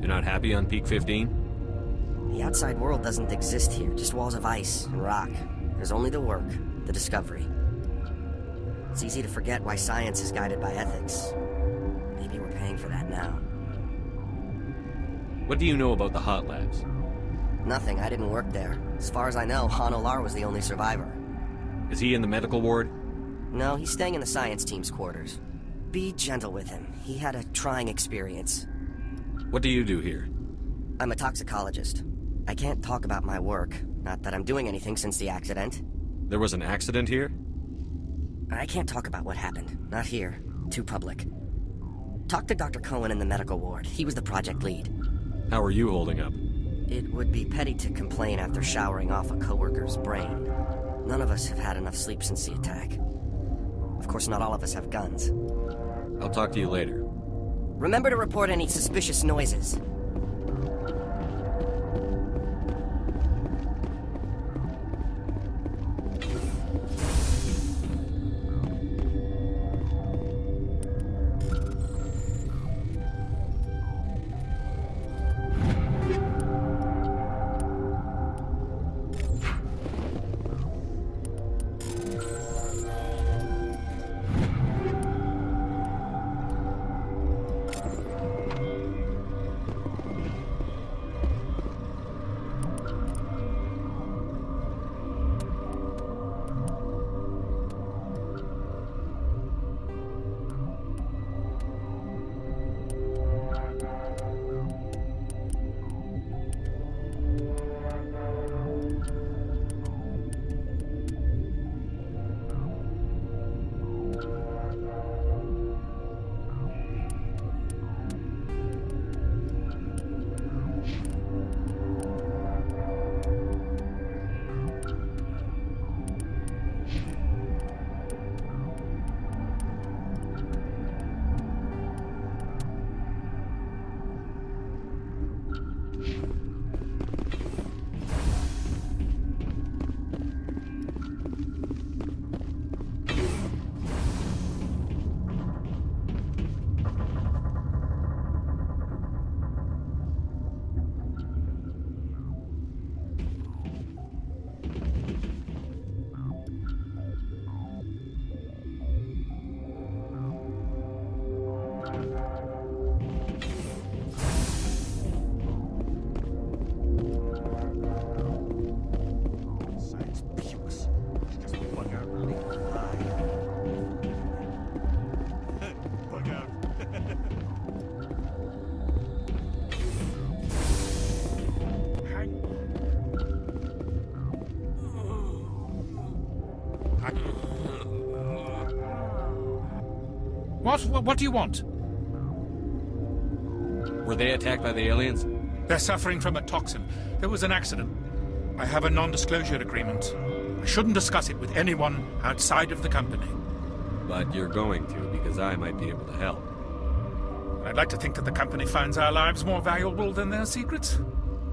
You're not happy on Peak 15? The outside world doesn't exist here, just walls of ice and rock. There's only the work, the discovery. It's easy to forget why science is guided by ethics. Maybe we're paying for that now. What do you know about the hot labs? Nothing, I didn't work there. As far as I know, Han Olar was the only survivor. Is he in the medical ward? No, he's staying in the science team's quarters. Be gentle with him. He had a trying experience. What do you do here? I'm a toxicologist. I can't talk about my work. Not that I'm doing anything since the accident. There was an accident here? I can't talk about what happened. Not here. Too public. Talk to Dr. Cohen in the medical ward. He was the project lead. How are you holding up? It would be petty to complain after showering off a coworker's brain. None of us have had enough sleep since the attack. Of course, not all of us have guns. I'll talk to you later. Remember to report any suspicious noises. What do you want? Were they attacked by the aliens? They're suffering from a toxin. There was an accident. I have a non-disclosure agreement. I shouldn't discuss it with anyone outside of the company. But you're going to, because I might be able to help. I'd like to think that the company finds our lives more valuable than their secrets.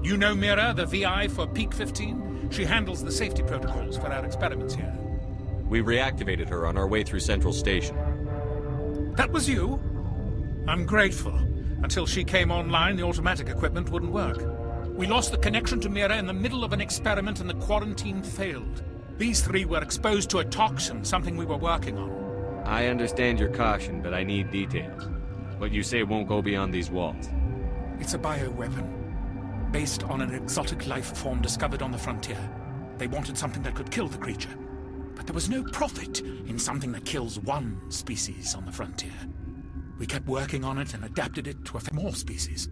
You know Mira, the VI for Peak 15? She handles the safety protocols for our experiments here. We reactivated her on our way through Central Station. That was you? I'm grateful. Until she came online, the automatic equipment wouldn't work. We lost the connection to Mira in the middle of an experiment and the quarantine failed. These three were exposed to a toxin, something we were working on. I understand your caution, but I need details. What you say won't go beyond these walls. It's a bioweapon, based on an exotic life form discovered on the frontier. They wanted something that could kill the creature. But there was no profit in something that kills one species on the frontier. We kept working on it and adapted it to affect more species.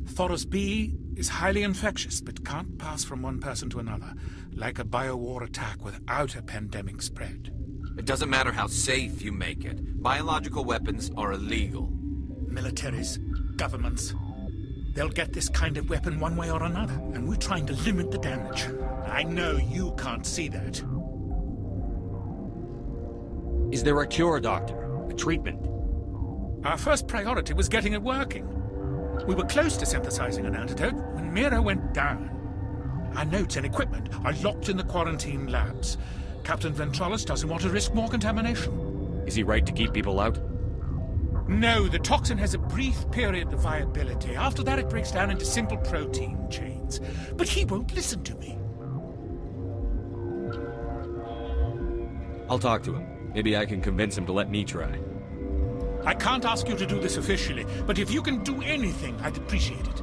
Thoros B is highly infectious, but can't pass from one person to another, like a biowar attack without a pandemic spread. It doesn't matter how safe you make it. Biological weapons are illegal. Militaries, governments, they'll get this kind of weapon one way or another, and we're trying to limit the damage. I know you can't see that. Is there a cure, Doctor? A treatment? Our first priority was getting it working. We were close to synthesizing an antidote when Mira went down. Our notes and equipment are locked in the quarantine labs. Captain Ventralis doesn't want to risk more contamination. Is he right to keep people out? No, the toxin has a brief period of viability. After that, it breaks down into simple protein chains. But he won't listen to me. I'll talk to him. Maybe I can convince him to let me try. I can't ask you to do this officially, but if you can do anything, I'd appreciate it.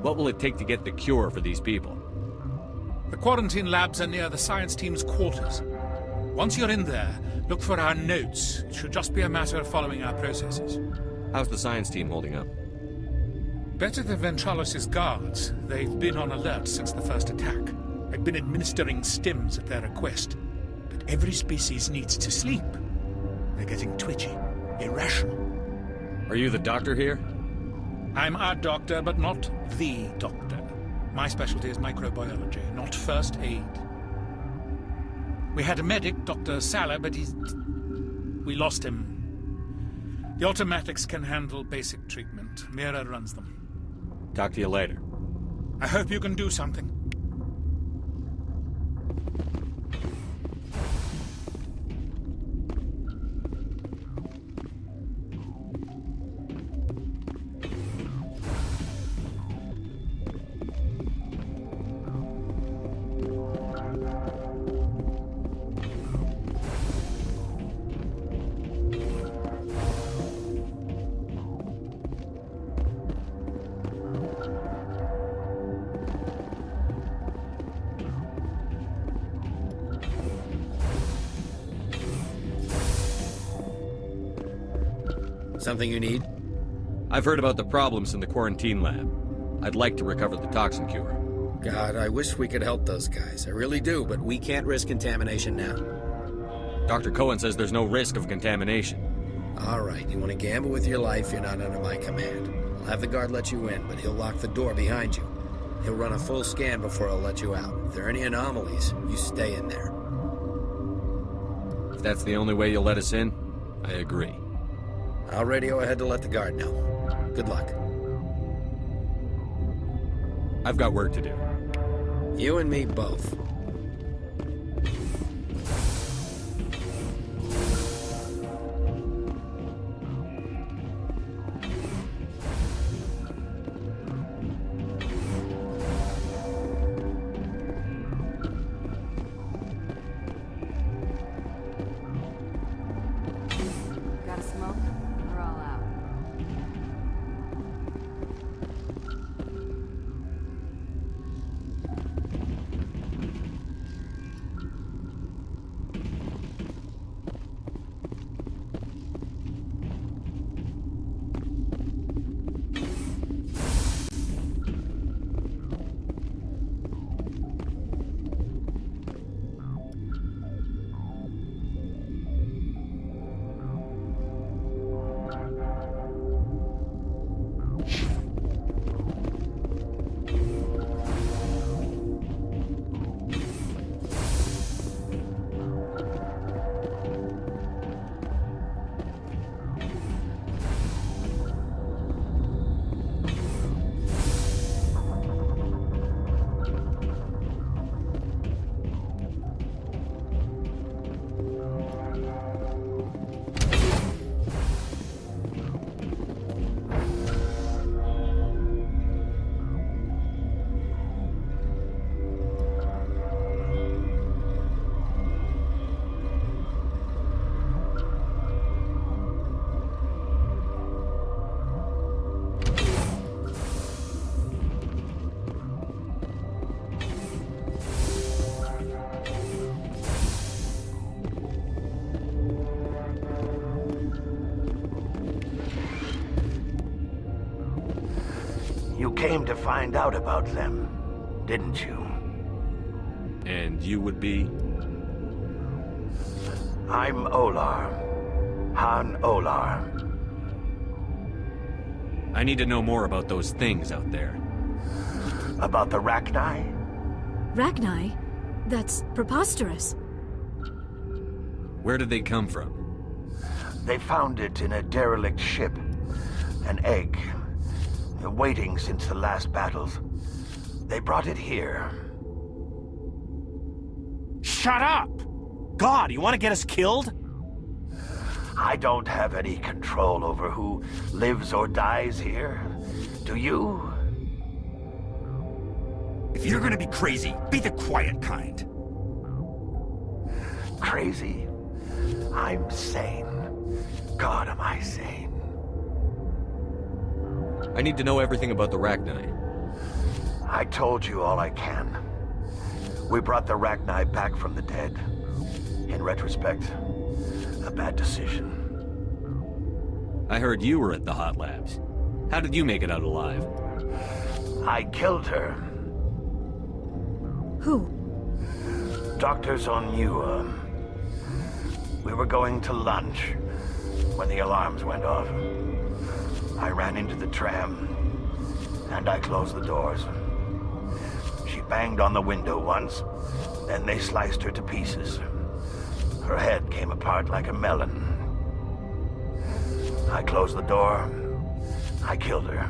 What will it take to get the cure for these people? The quarantine labs are near the science team's quarters. Once you're in there, look for our notes. It should just be a matter of following our processes. How's the science team holding up? Better than Ventralos' guards. They've been on alert since the first attack. I've been administering stims at their request. But every species needs to sleep. They're getting twitchy, irrational. Are you the doctor here? I'm our doctor, but not the doctor. My specialty is microbiology, not first aid. We had a medic, Dr. Salah, but we lost him. The automatics can handle basic treatment. Mira runs them. Talk to you later. I hope you can do something. Something you need? I've heard about the problems in the quarantine lab. I'd like to recover the toxin cure. God, I wish we could help those guys. I really do, but we can't risk contamination now. Dr. Cohen says there's no risk of contamination. All right, you want to gamble with your life, you're not under my command. I'll have the guard let you in, but he'll lock the door behind you. He'll run a full scan before he'll let you out. If there are any anomalies, you stay in there. If that's the only way you'll let us in, I agree. I'll radio ahead to let the guard know. Good luck. I've got work to do. You and me both. Got a smoke? We're all out. You came to find out about them, didn't you? And you would be? I'm Olar. Han Olar. I need to know more about those things out there. About the Rachni? Rachni? That's preposterous. Where did they come from? They found it in a derelict ship. An egg. Waiting since the last battles. They brought it here. shut up! God, you want to get us killed? I don't have any control over who lives or dies here. Do you? If you're gonna be crazy, be the quiet kind. Crazy? I'm sane. God, am I sane? I need to know everything about the Rachni. I told you all I can. We brought the Rachni back from the dead. In retrospect, a bad decision. I heard you were at the hot labs. How did you make it out alive? I killed her. Who? Dr. Zonyua. We were going to lunch when the alarms went off. I ran into the tram, and I closed the doors. She banged on the window once, then they sliced her to pieces. Her head came apart like a melon. I closed the door. I killed her.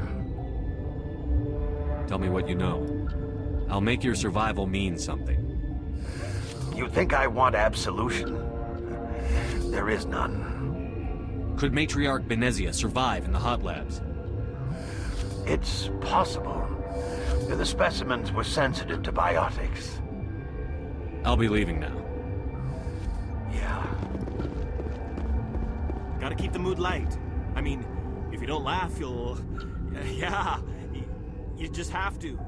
Tell me what you know. I'll make your survival mean something. You think I want absolution? There is none. Could Matriarch Benezia survive in the hot labs? It's possible. The specimens were sensitive to biotics. I'll be leaving now. Yeah. Gotta keep the mood light. I mean, if you don't laugh, you'll... Yeah, you just have to.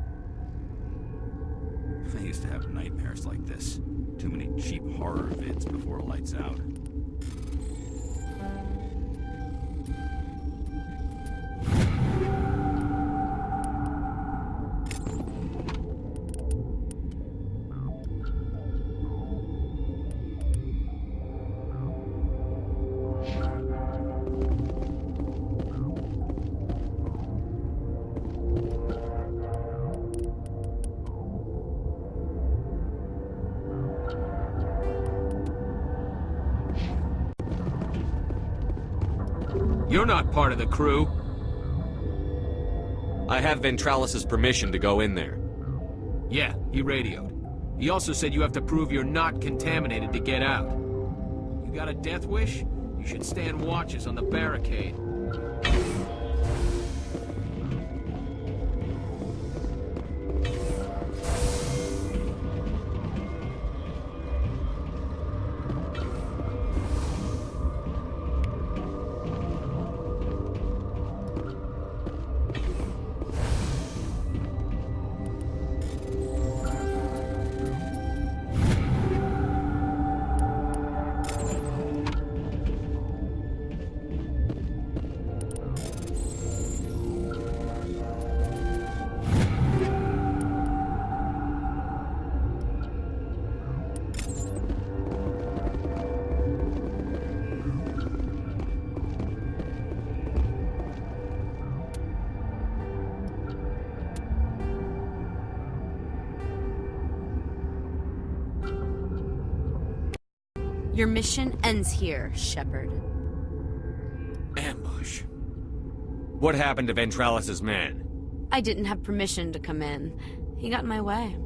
I used to have nightmares like this. Too many cheap horror vids before it lights out. You're not part of the crew. I have Ventralis's permission to go in there. Yeah, he radioed. He also said you have to prove you're not contaminated to get out. You got a death wish? You should stand watches on the barricade. Your mission ends here, Shepard. Ambush. What happened to Ventralis's man? I didn't have permission to come in. He got in my way.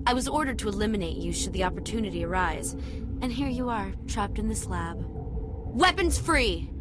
I was ordered to eliminate you should the opportunity arise. And here you are, trapped in this lab. Weapons free!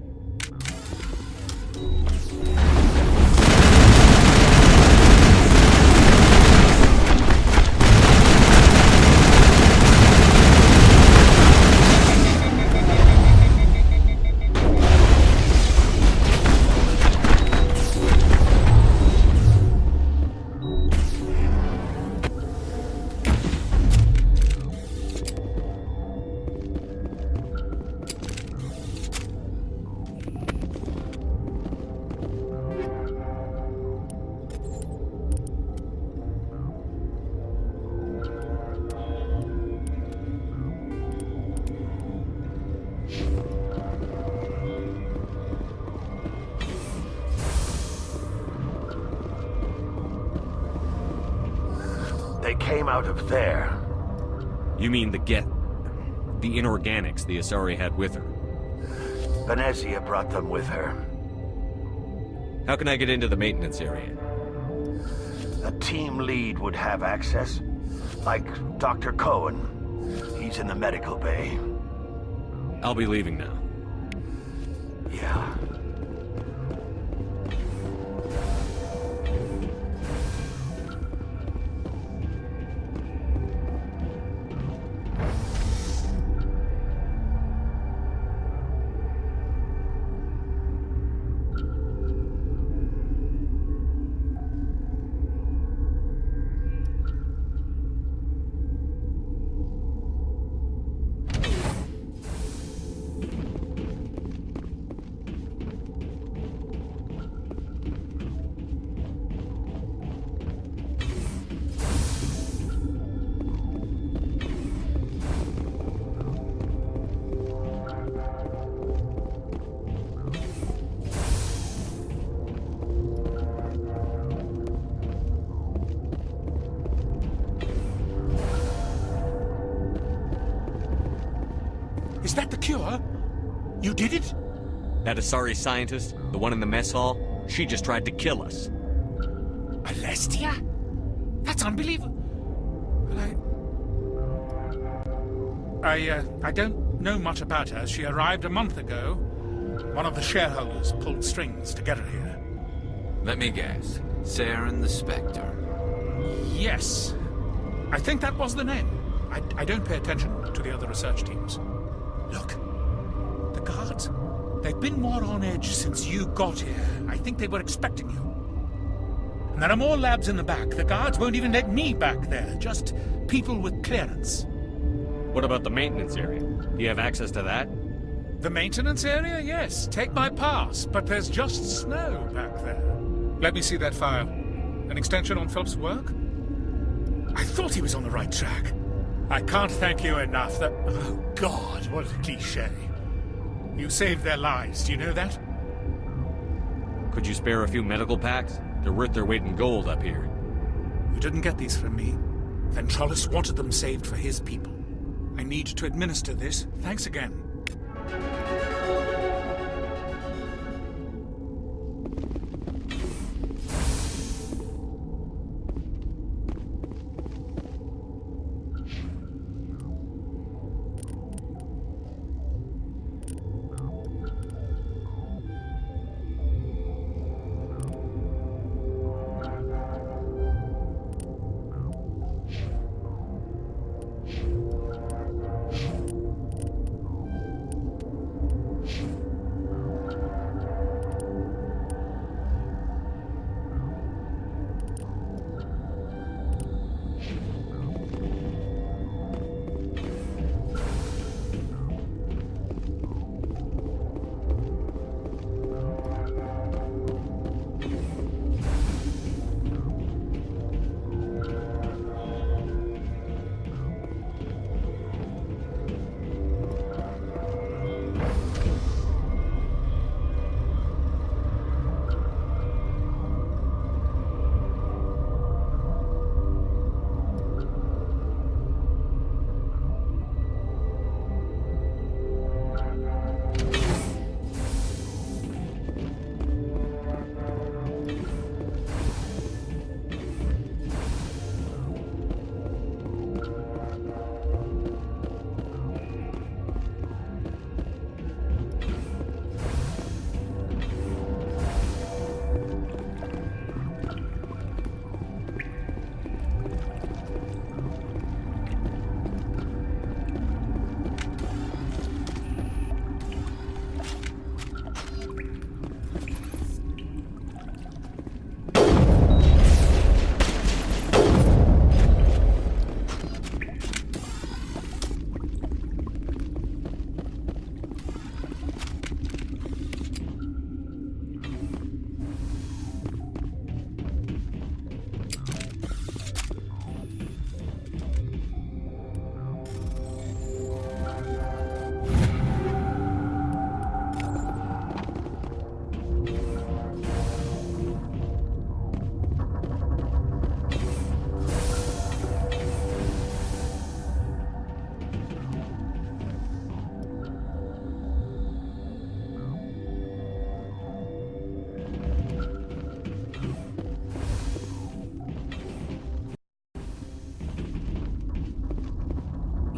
They came out of there. You mean the inorganics the Asari had with her? Benezia brought them with her. How can I get into the maintenance area? A team lead would have access, like Dr. Cohen. He's in the medical bay. I'll be leaving now. Yeah. Is that the cure? You did it? That Asari scientist, the one in the mess hall, she just tried to kill us. Alestia? That's unbelievable. Well, I don't know much about her. She arrived a month ago. One of the shareholders pulled strings to get her here. Let me guess. Saren the Spectre. Yes. I think that was the name. I don't pay attention to the other research teams. Look. The guards. They've been more on edge since you got here. I think they were expecting you. And there are more labs in the back. The guards won't even let me back there. Just people with clearance. What about the maintenance area? Do you have access to that? The maintenance area? Yes. Take my pass. But there's just snow back there. Let me see that file. An extension on Phelps' work? I thought he was on the right track. I can't thank you enough that... Oh, God, what a cliché. You saved their lives, do you know that? Could you spare a few medical packs? They're worth their weight in gold up here. You didn't get these from me. Ventrollis wanted them saved for his people. I need to administer this. Thanks again.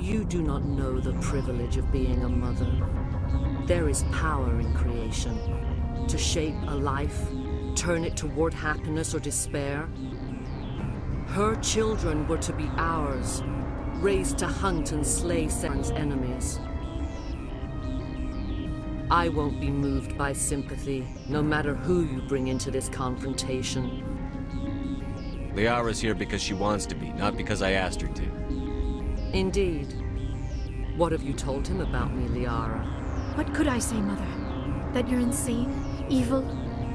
You do not know the privilege of being a mother. There is power in creation. To shape a life, turn it toward happiness or despair. Her children were to be ours, raised to hunt and slay Saren's enemies. I won't be moved by sympathy, no matter who you bring into this confrontation. Liara's here because she wants to be, not because I asked her to. Indeed. What have you told him about me, Liara? What could I say, Mother? That you're insane? Evil?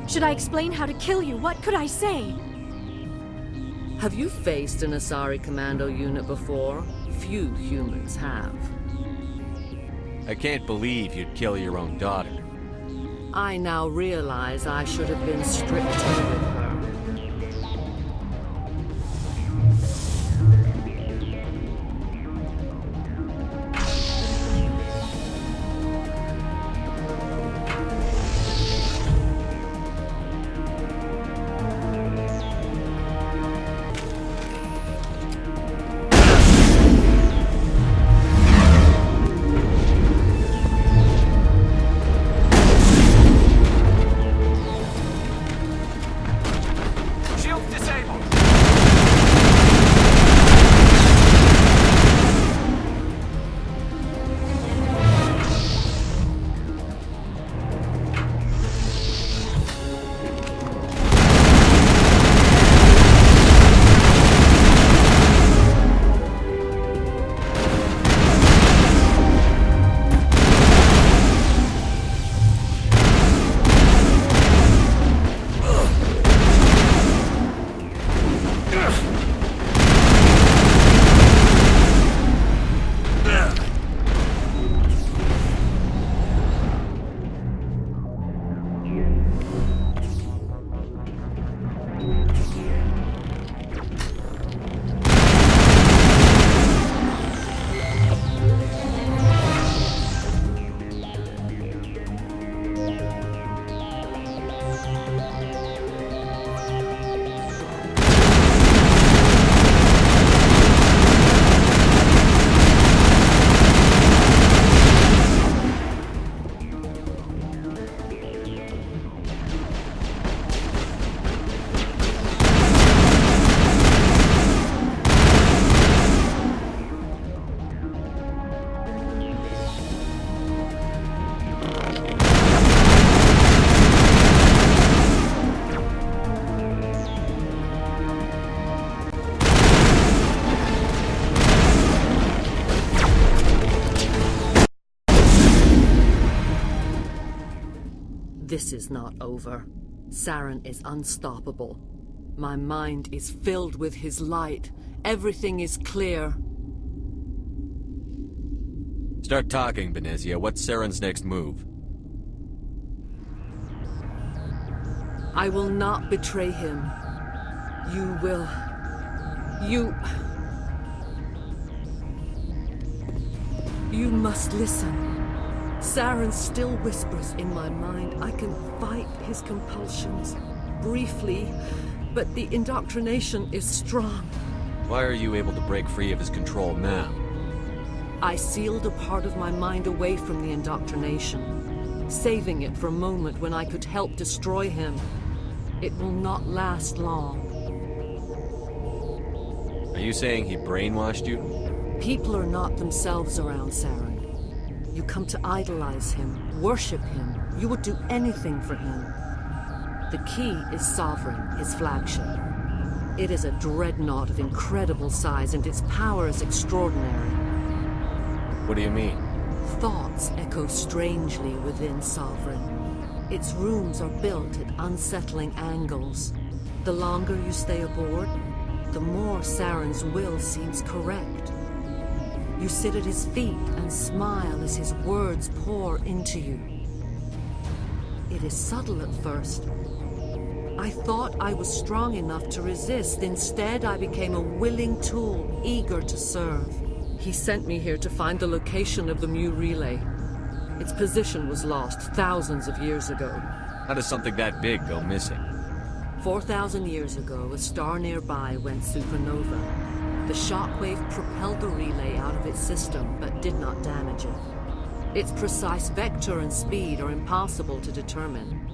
Should I explain how to kill you? What could I say? Have you faced an Asari commando unit before? Few humans have. I can't believe you'd kill your own daughter. I now realize I should have been stricter with her. This is not over. Saren is unstoppable. My mind is filled with his light. Everything is clear. Start talking, Benezia. What's Saren's next move? I will not betray him. You will... You must listen. Saren still whispers in my mind. I can fight his compulsions. Briefly, but the indoctrination is strong. Why are you able to break free of his control now? I sealed a part of my mind away from the indoctrination, saving it for a moment when I could help destroy him. It will not last long. Are you saying he brainwashed you? People are not themselves around Saren. You come to idolize him, worship him. You would do anything for him. The key is Sovereign, his flagship. It is a dreadnought of incredible size, and its power is extraordinary. What do you mean? Thoughts echo strangely within Sovereign. Its rooms are built at unsettling angles. The longer you stay aboard, the more Saren's will seems correct. You sit at his feet and smile as his words pour into you. It is subtle at first. I thought I was strong enough to resist. Instead, I became a willing tool, eager to serve. He sent me here to find the location of the Mu relay. Its position was lost thousands of years ago. How does something that big go missing? 4,000 years ago, a star nearby went supernova. The shockwave propelled the relay out of its system, but did not damage it. Its precise vector and speed are impossible to determine.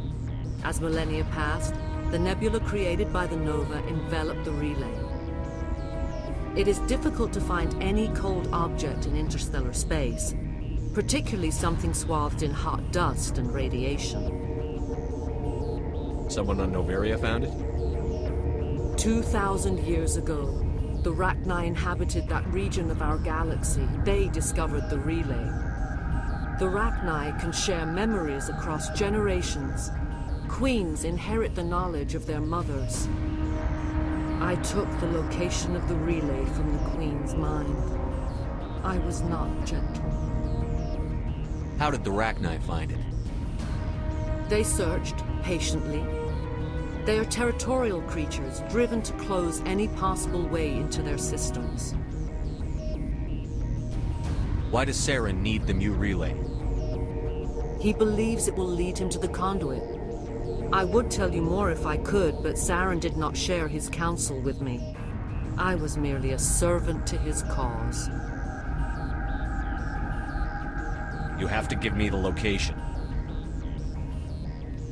As millennia passed, the nebula created by the nova enveloped the relay. It is difficult to find any cold object in interstellar space, particularly something swathed in hot dust and radiation. Someone on Noveria found it? 2,000 years ago, the Rachni inhabited that region of our galaxy. They discovered the relay. The Rachni can share memories across generations. Queens inherit the knowledge of their mothers. I took the location of the relay from the Queen's mind. I was not gentle. How did the Rachni find it? They searched patiently. They are territorial creatures, driven to close any possible way into their systems. Why does Saren need the Mu relay? He believes it will lead him to the conduit. I would tell you more if I could, but Saren did not share his counsel with me. I was merely a servant to his cause. You have to give me the location.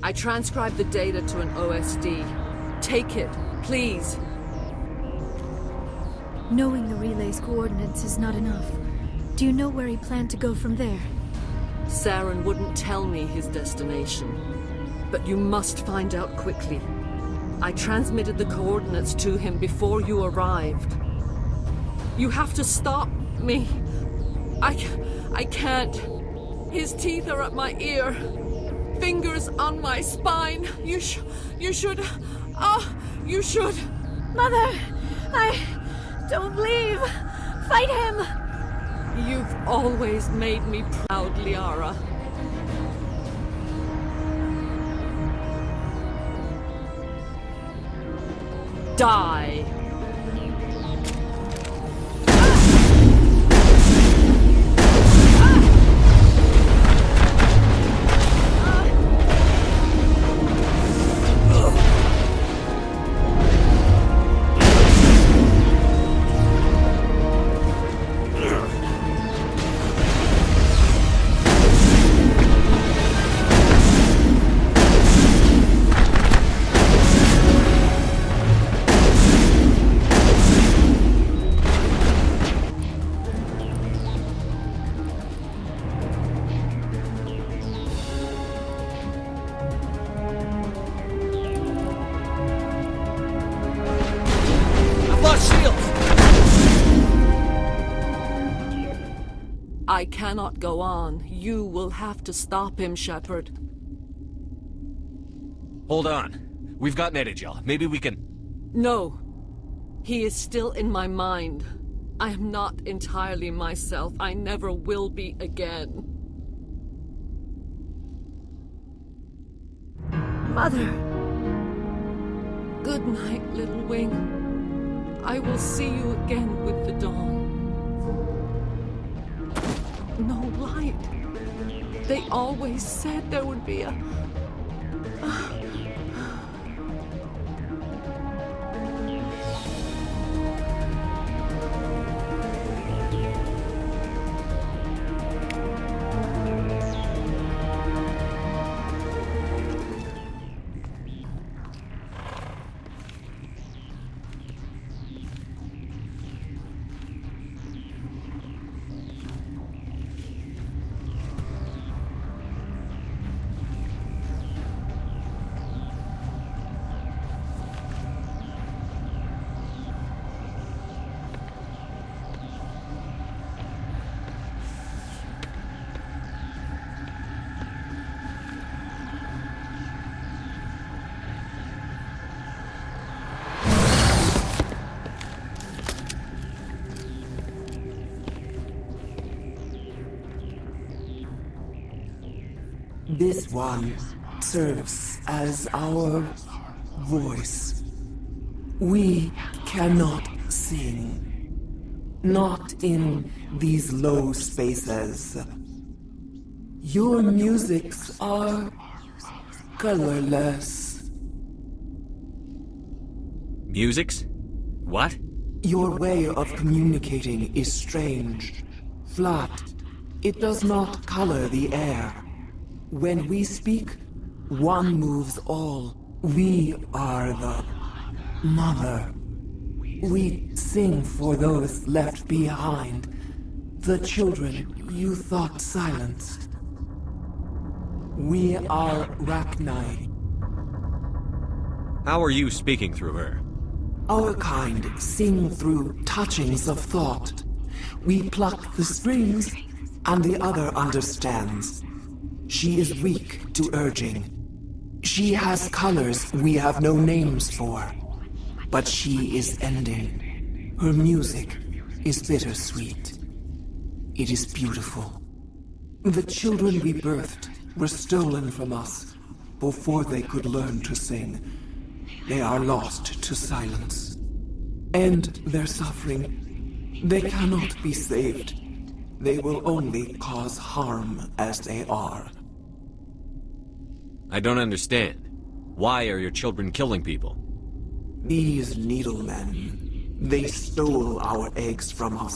I transcribed the data to an OSD. Take it, please. Knowing the relay's coordinates is not enough. Do you know where he planned to go from there? Saren wouldn't tell me his destination. But you must find out quickly. I transmitted the coordinates to him before you arrived. You have to stop me. I can't. His teeth are at my ear. Fingers on my spine. You should. You should. Mother! Don't leave! Fight him! You've always made me proud, Liara. Die! I cannot go on. You will have to stop him, Shepard. Hold on. We've got Metagel. Maybe we can... No. He is still in my mind. I am not entirely myself. I never will be again. Mother! Good night, little wing. I will see you again with the dawn. No light. They always said there would be a... This one serves as our voice. We cannot sing. Not in these low spaces. Your musics are colorless. Musics? What? Your way of communicating is strange. Flat. It does not color the air. When we speak, one moves all. We are the mother. We sing for those left behind. The children you thought silenced. We are Rachni. How are you speaking through her? Our kind sing through touchings of thought. We pluck the strings, and the other understands. She is weak to urging. She has colors we have no names for. But she is ending. Her music is bittersweet. It is beautiful. The children we birthed were stolen from us before they could learn to sing. They are lost to silence. End their suffering. They cannot be saved. They will only cause harm as they are. I don't understand. Why are your children killing people? These needlemen, they stole our eggs from us.